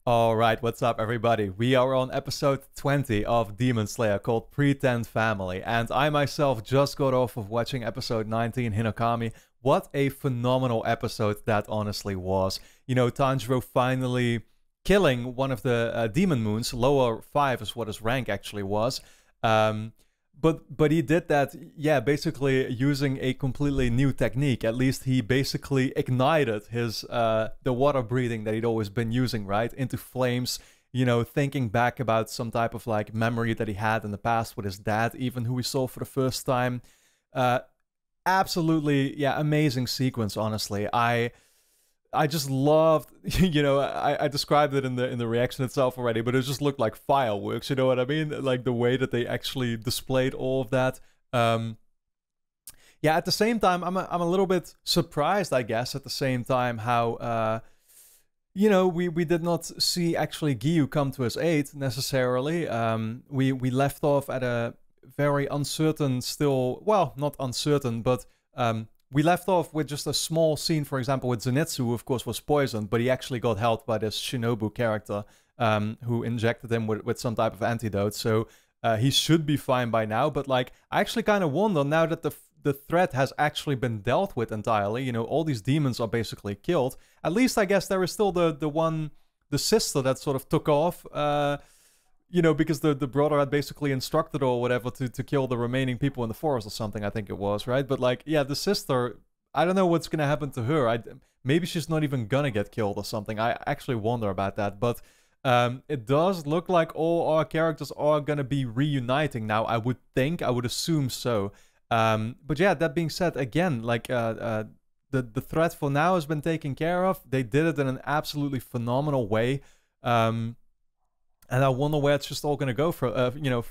Alright, what's up everybody? We are on episode 20 of Demon Slayer called Pretend Family, and I myself just got off of watching episode 19, Hinokami. What a phenomenal episode that honestly was. You know, Tanjiro finally killing one of the demon moons. Lower 5 is what his rank actually was. But he did that, yeah, basically using a completely new technique. At least he basically ignited his the water breathing that he'd always been using, right, into flames. You know, thinking back about some type of like memory that he had in the past with his dad, even who we saw for the first time. Absolutely, yeah, amazing sequence. Honestly, I just loved, you know, I described it in the reaction itself already, but it just looked like fireworks, you know what I mean? Like the way that they actually displayed all of that. Yeah, at the same time, I'm a little bit surprised, I guess, at the same time, how, you know, we did not see actually Giyu come to his aid necessarily. We left off at a very uncertain still, well, not uncertain, but we left off with just a small scene, for example, with Zenitsu, who of course was poisoned, but he actually got helped by this Shinobu character who injected him with some type of antidote. So he should be fine by now. But like, I actually kind of wonder now that the threat has actually been dealt with entirely. You know, all these demons are basically killed. At least I guess there is still the sister that sort of took off. You know, because the brother had basically instructed her or whatever to kill the remaining people in the forest or something, I think it was, right? But like, yeah, the sister, I don't know what's gonna happen to her. Maybe she's not even gonna get killed or something. I actually wonder about that. But it does look like all our characters are gonna be reuniting now. I would assume so. But yeah, that being said, again, like the threat for now has been taken care of. They did it in an absolutely phenomenal way. And I wonder where it's just all going to go for, you know,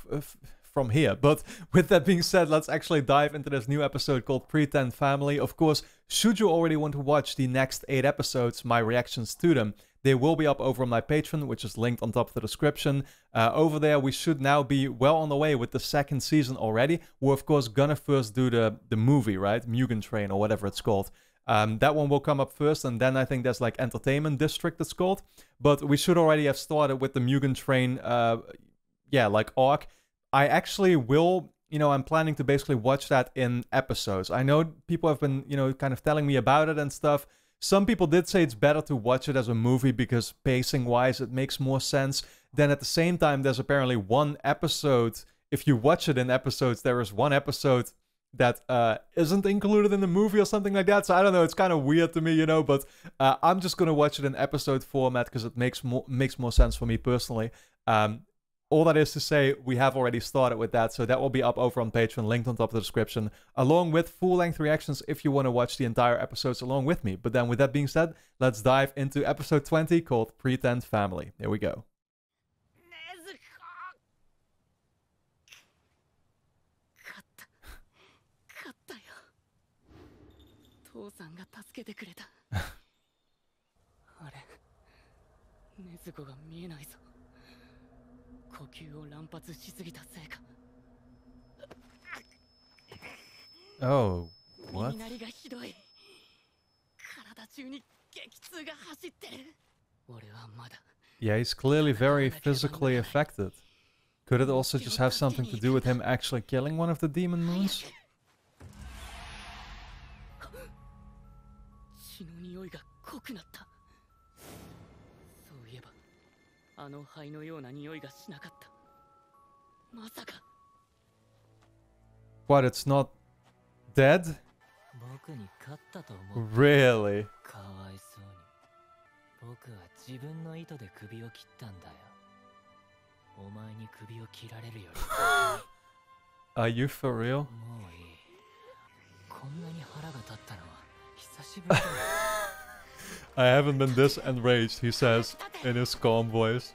from here. But with that being said, let's actually dive into this new episode called Pretend Family. Of course, should you already want to watch the next 8 episodes, my reactions to them, they will be up over on my Patreon, which is linked on top of the description. Over there, we should now be well on the way with the 2nd season already. We're, of course, gonna first do the movie, right? Mugen Train or whatever it's called. That one will come up first, and then I think there's like Entertainment District it's called. But we should already have started with the Mugen Train, yeah, like arc. I actually will, you know, I'm planning to basically watch that in episodes. I know people have been, you know, kind of telling me about it and stuff. Some people did say it's better to watch it as a movie because pacing-wise it makes more sense. Then at the same time, there's apparently one episode. If you watch it in episodes, there is one episode that isn't included in the movie or something like that. So I don't know, it's kind of weird to me, you know, but I'm just gonna watch it in episode format because it makes more sense for me personally. All that is to say, we have already started with that, so that will be up over on Patreon, linked on top of the description, along with full-length reactions if you want to watch the entire episodes along with me. But then with that being said, let's dive into episode 20 called Pretend Family. Here we go. 父さんが助けてくれた。あれ、禰豆子が見えないぞ。呼吸を乱発しすぎたせいか。Oh, what? 耳鳴りがひどい。体中に激痛が走ってる。俺はまだ。Yeah, he's clearly very physically affected. Could it also just have something to do with him actually killing one of the demon moons? 血の匂いが濃くなった。そういえば、あの灰のような匂いがしなかった。まさか。What? It's not dead? 僕に勝ったと思う。Really? かわいそうに。僕は自分の糸で首を切ったんだよ。お前に首を切られるより。Are you for real? もういい。こんなに腹が立ったのは。I haven't been this enraged, he says in his calm voice.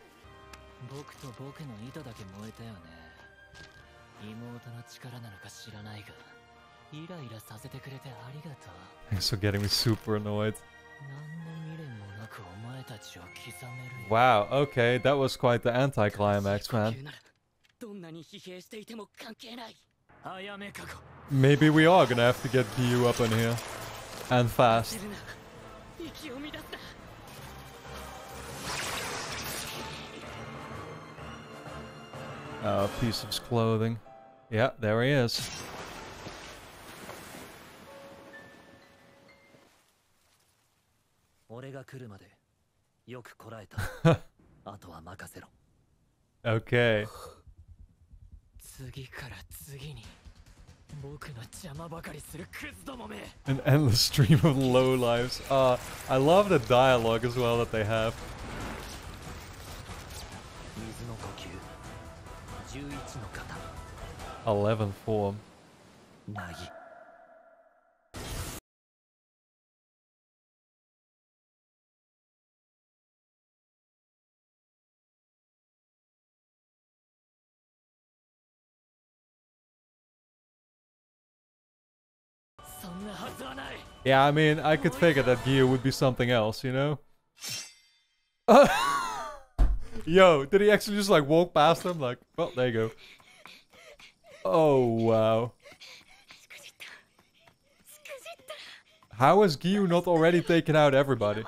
Thanks for getting me super annoyed. Wow, okay, that was quite the anticlimax, man. Maybe we are gonna have to get Giyu up in here. And fast. A piece of his clothing. Yeah, there he is. Okay. An endless stream of lowlives. I love the dialogue as well that they have. 11th form. Yeah, I mean, I could figure that gear would be something else, you know? Yo, did he actually just like walk past him? Like, well, there you go. Oh, wow. How has Gyu not already taken out everybody?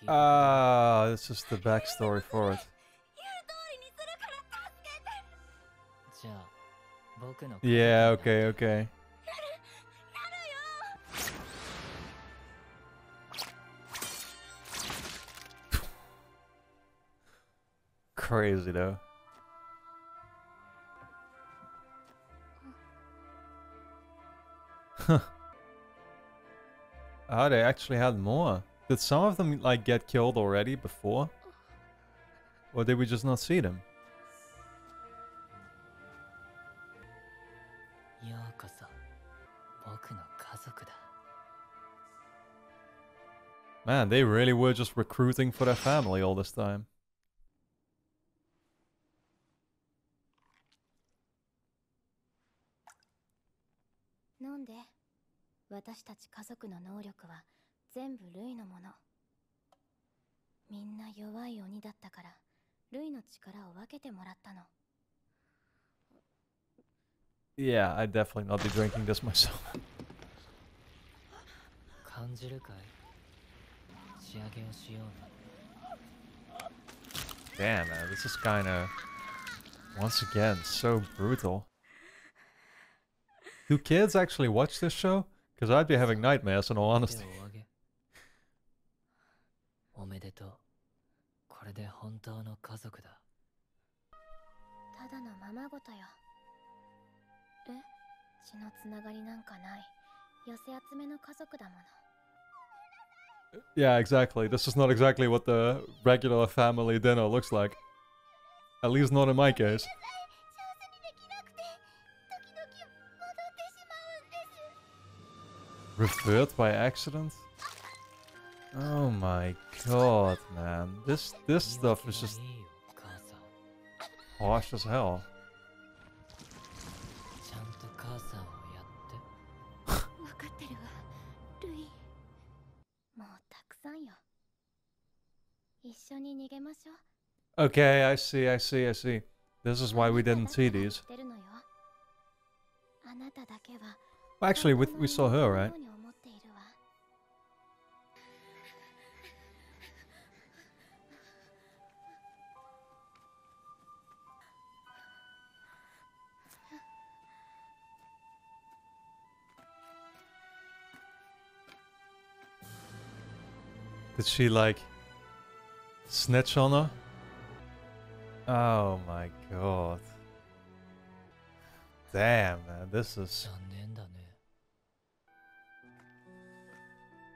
Ah, this is the backstory for it. Yeah, okay, okay. Crazy though. Oh, they actually had more. Did some of them like get killed already before? Or did we just not see them? Man, they really were just recruiting for their family all this time. Yeah, I'd definitely not be drinking this myself. Damn, man, this is kinda... Once again, so brutal. Do kids actually watch this show? Because I'd be having nightmares in all honesty. Yeah, exactly. This is not exactly what the regular family dinner looks like. At least not in my case. Revert by accident? Oh my god, man. This stuff is just harsh as hell. Okay, I see. This is why we didn't see these. Well, actually, we saw her, right? Did she, like, snitch on her? Oh my god. Damn, man, this is...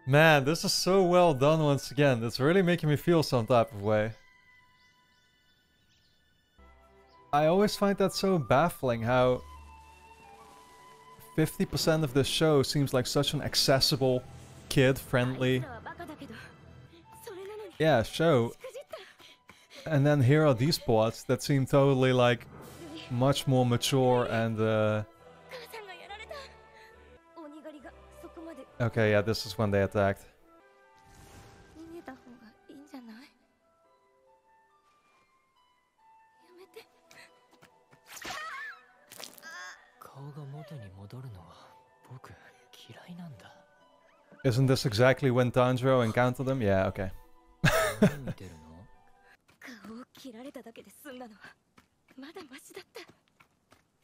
Man, this is so well done once again. It's really making me feel some type of way. I always find that so baffling how 50% of this show seems like such an accessible, kid-friendly show. And then here are these parts that seem totally like much more mature and okay, yeah, this is when they attacked. Isn't this exactly when Tanjiro encountered him? Yeah, okay.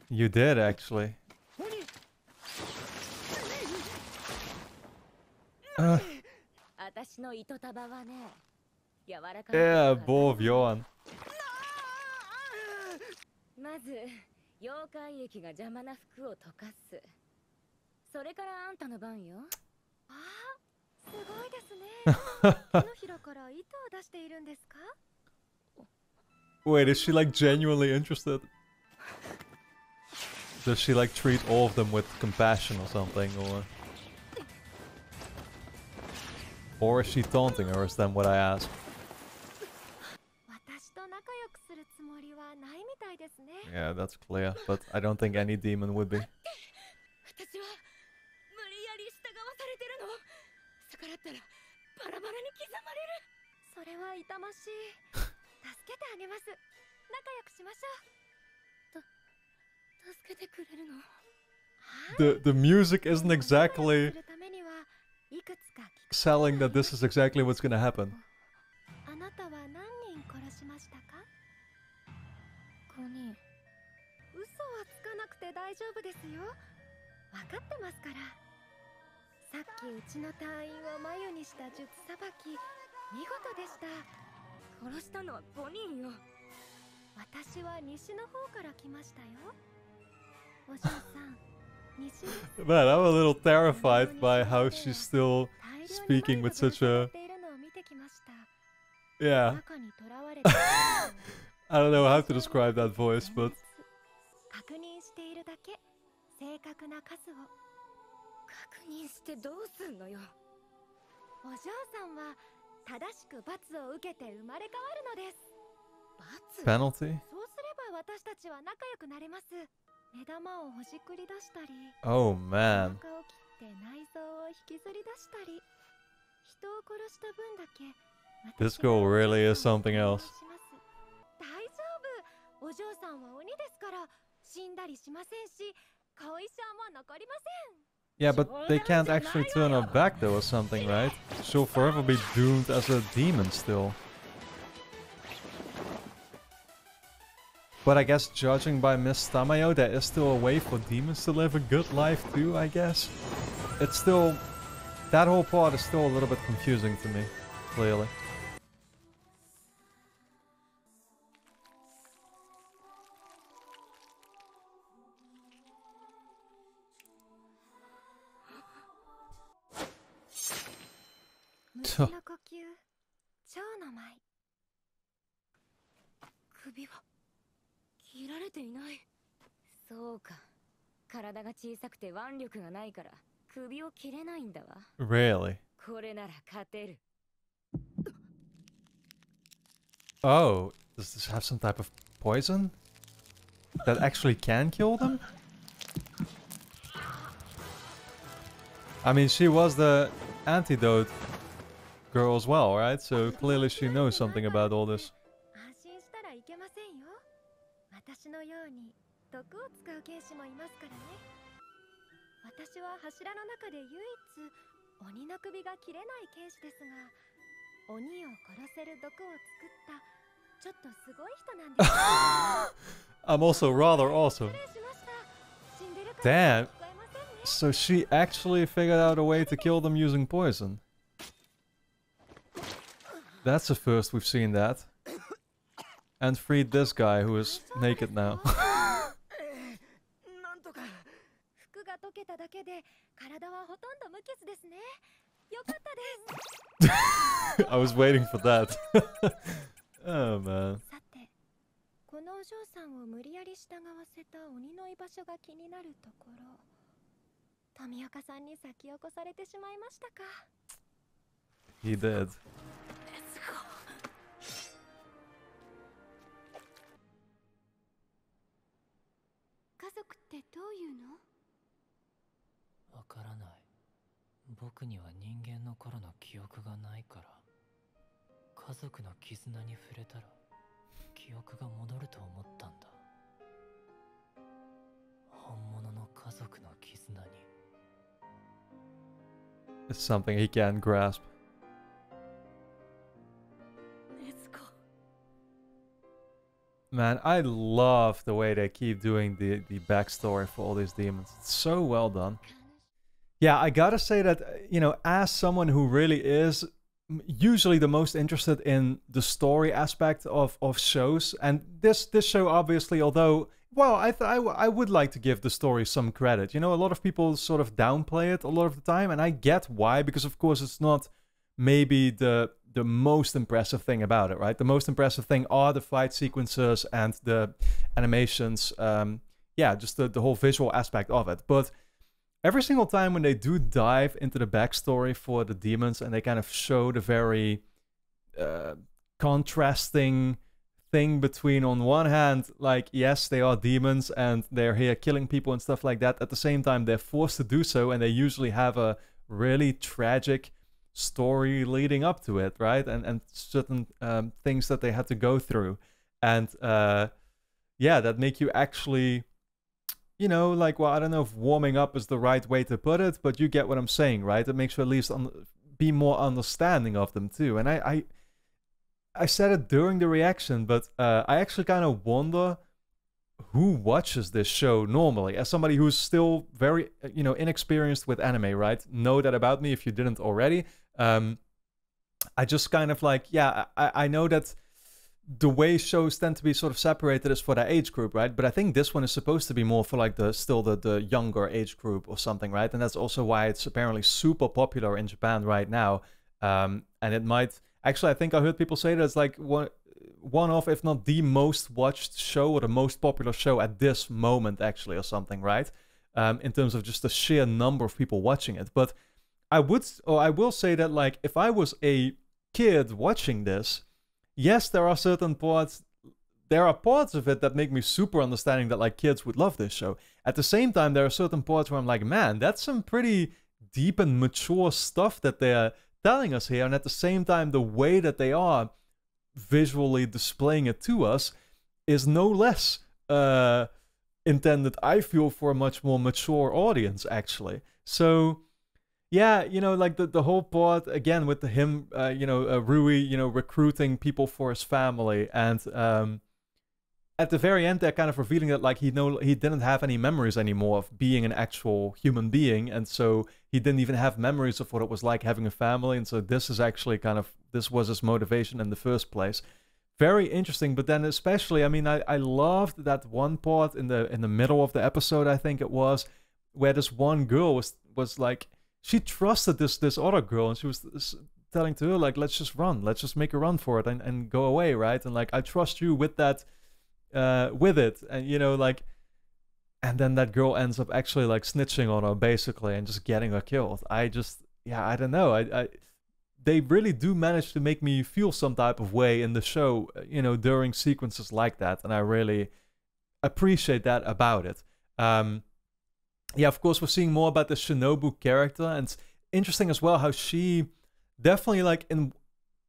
You did, actually. Yeah, Bull of Yoan. まず妖怪液が邪魔な服を溶かす。それからあんたの番よ。ああ、すごいですね。手のひらから糸を出しているんですか? Wait, is she like genuinely interested? Does she like treat all of them with compassion or something, or is she taunting her? Is that what I asked? Yeah, that's clear, but I don't think any demon would be. The music isn't exactly selling that this is exactly what's gonna happen. 嘘はつかなくて大丈夫ですよ。分かってますから。さっきうちの隊員を眉にした術さばき、見事でした。殺したのは5人よ。私は西の方から来ましたよ。お嬢さん、西です。Man, I'm a little terrified by how she's still speaking with such a... Yeah. I don't know how to describe that voice, but... 確認しているだけ。正確な数を。確認してどうすんのよ。お嬢さんは正しく罰を受けて生まれ変わるのです。罰 Penalty? そうすれば私たちは仲良くなれます。目玉をほじくり出したり。Oh man. お腹を切って内臓を引きずり出したり。人を殺した分だけ。This girl really is something else. 大丈夫。お嬢さんは鬼ですから死んだりしませんし、後遺症も残りません。Yeah, but they can't actually turn her back though or something, right? She'll forever be doomed as a demon still. But I guess judging by Miss Tamayo, there is still a way for demons to live a good life too, I guess. It's still... That whole part is still a little bit confusing to me, clearly. Tuh. 首は切られていない。そうか。体が小さくて腕力がないから首を切れないんだわ。Really? これなら勝てる。Oh, does this have some type of poison that actually can kill them? I mean, she was the antidote girl as well, right? So clearly she knows something about all this. 安心したらいけませんよ。私のように毒を使う剣士もいますからね。私は柱の中で唯一鬼の首が切れない剣士ですが、鬼を殺せる毒を作ったちょっとすごい人なんです。I'm also rather awesome. Damn. So she actually figured out a way to kill them using poison. That's the first we've seen that. And freed this guy who is naked now. I was waiting for that. Oh man. このお嬢さんを無理やり従わせた鬼の居場所が気になるところ。富岡さんに先を越されてしまいましたか。He did. 家族ってどういうの？わからない。僕には人間の頃の記憶がないから。家族の絆に触れたら記憶が戻ると思ったんだ。本物の家族の絆に。It's something he can't grasp. Man, I love the way they keep doing the backstory for all these demons. It's so well done. Yeah, I gotta say that, you know, as someone who really is usually the most interested in the story aspect of shows, and this show obviously, although, well, I would like to give the story some credit. You know, a lot of people sort of downplay it a lot of the time, and I get why, because of course it's not maybe the most impressive thing about it, right? The most impressive thing are the fight sequences and the animations. Yeah, just the whole visual aspect of it. But every single time when they do dive into the backstory for the demons and they kind of show the very contrasting thing between, on one hand, like, yes, they are demons and they're here killing people and stuff like that. At the same time, they're forced to do so, and they usually have a really tragic story leading up to it, right? And certain things that they had to go through. And yeah, that make you actually, you know, like, well, I don't know if warming up is the right way to put it, but you get what I'm saying, right? It makes you at least be more understanding of them too. And I said it during the reaction, but I actually kind of wonder who watches this show normally. As somebody who's still very, you know, inexperienced with anime, right? Know that about me if you didn't already. I just kind of like, yeah, I know that the way shows tend to be sort of separated is for that age group, right? But I think this one is supposed to be more for like the younger age group or something, right? And that's also why it's apparently super popular in Japan right now. And it might actually, I think I heard people say that it's like one of, if not the most watched show or the most popular show at this moment, actually, or something, right? In terms of just the sheer number of people watching it. But I will say that, like, if I was a kid watching this, yes, there are parts of it that make me super understanding that, like, kids would love this show. At the same time, there are certain parts where I'm like, man, that's some pretty deep and mature stuff that they're telling us here. And at the same time, the way that they are visually displaying it to us is no less intended, I feel, for a much more mature audience, actually. So yeah, you know, like the whole part, again, with him, Rui, you know, recruiting people for his family. And at the very end, they're kind of revealing that, like, he didn't have any memories anymore of being an actual human being. And so he didn't even have memories of what it was like having a family. And so this is actually this was his motivation in the first place. Very interesting. But then especially, I mean, I loved that one part in the middle of the episode, I think it was, where this one girl was like, she trusted this other girl, and she was telling to her, like, let's just make a run for it and go away, right? And like, I trust you with that, with it. And, you know, like, and then that girl ends up actually like snitching on her basically and just getting her killed. I don't know. They really do manage to make me feel some type of way in the show, you know, during sequences like that. And I really appreciate that about it. Yeah, of course, we're seeing more about the Shinobu character, and it's interesting as well how she definitely, like, in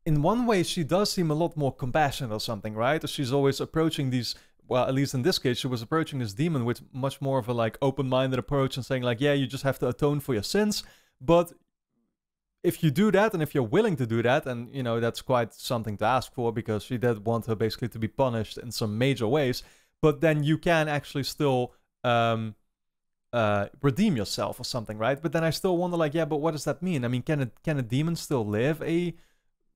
one way, she does seem a lot more compassionate or something, right? She's always approaching these, well, at least in this case, she was approaching this demon with much more of a, like, open-minded approach and saying, like, yeah, you just have to atone for your sins, but if you do that, and if you're willing to do that, and, you know, that's quite something to ask for, because she did want her basically to be punished in some major ways, but then you can actually still redeem yourself or something, right? But then I still wonder, like, yeah, but what does that mean? I mean, can a demon still live a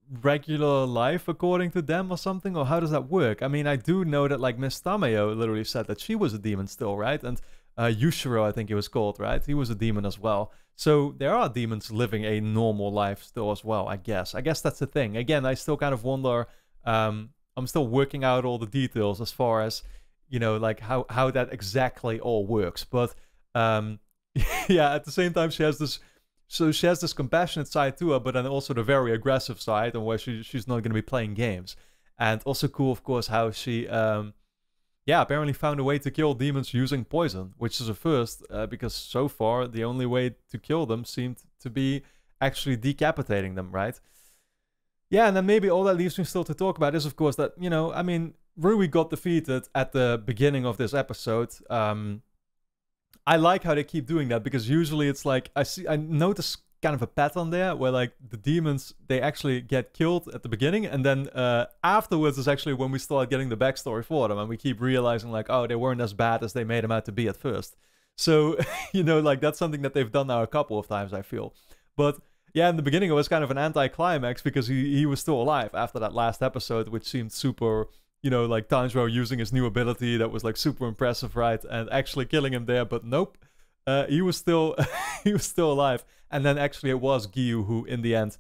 regular life according to them or something, or how does that work? I mean, I do know that, like, Miss Tamayo literally said that she was a demon still, right? And Yushiro, I think he was called, right? He was a demon as well. So there are demons living a normal life still as well, I guess. I guess that's the thing. Again, I still kind of wonder, I'm still working out all the details as far as, you know, like how that exactly all works. But yeah, at the same time, she has this compassionate side to her, but then also the very aggressive side, and where she's not going to be playing games. And also cool, of course, how she apparently found a way to kill demons using poison, which is a first, because so far the only way to kill them seemed to be actually decapitating them, right? Yeah, and then maybe all that leaves me still to talk about is, of course, that, you know, I mean, Rui got defeated at the beginning of this episode. I like how they keep doing that, because usually it's like, I notice kind of a pattern there where like the demons, they actually get killed at the beginning, and then afterwards is actually when we start getting the backstory for them, and we keep realizing like, oh, they weren't as bad as they made them out to be at first. So like that's something that they've done now a couple of times, I feel. But yeah, in the beginning it was kind of an anti-climax because he was still alive after that last episode, which seemed super, like Tanjiro using his new ability that was like super impressive, right? And actually killing him there, but nope. He was still he was still alive. And then actually it was Gyu who in the end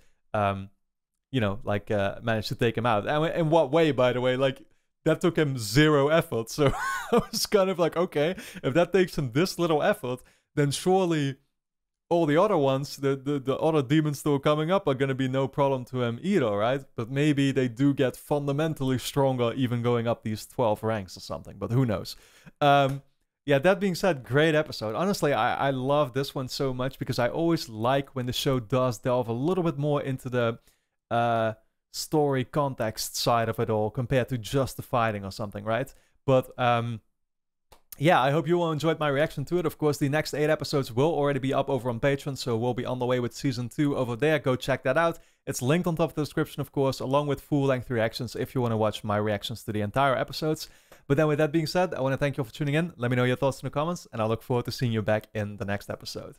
managed to take him out. And in what way, by the way? Like, that took him 0 effort. So I was kind of like, okay, if that takes him this little effort, then surely all the other ones, the other demons still coming up are going to be no problem to him either, right? But maybe they do get fundamentally stronger even going up these 12 ranks or something, but who knows? Yeah, that being said, great episode. Honestly, I love this one so much because I always like when the show does delve a little bit more into the story context side of it all compared to just the fighting or something, right? But yeah, I hope you all enjoyed my reaction to it. Of course, the next 8 episodes will already be up over on Patreon, so we'll be on the way with Season 2 over there. Go check that out. It's linked on top of the description, of course, along with full-length reactions if you want to watch my reactions to the entire episodes. But then with that being said, I want to thank you all for tuning in. Let me know your thoughts in the comments, and I look forward to seeing you back in the next episode.